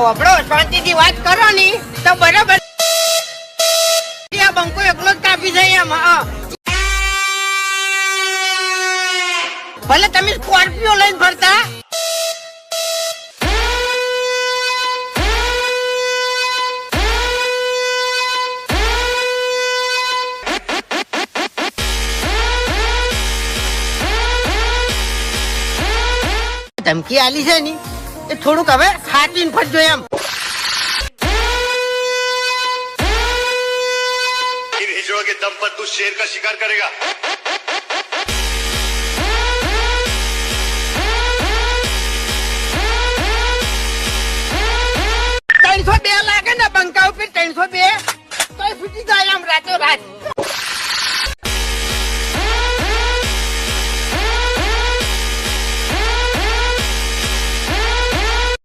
આપણો શાંતિથી વાત કરો ની તો બરાબર. આ બંકો એકલો જ કાપી જાય એમ. ભલે તમે સ્કોર્પિયો લઈને ફરતા. ધમકી આલી છે ની એ થોડુંક હવે સાચવીને ફરજો એમ. इन हिजड़ों के दम पर तू शेर का शिकार करेगा. 302 લાગે ને બંકા ઉપર 302 તો છૂટી જાય આમ રાતો રાત.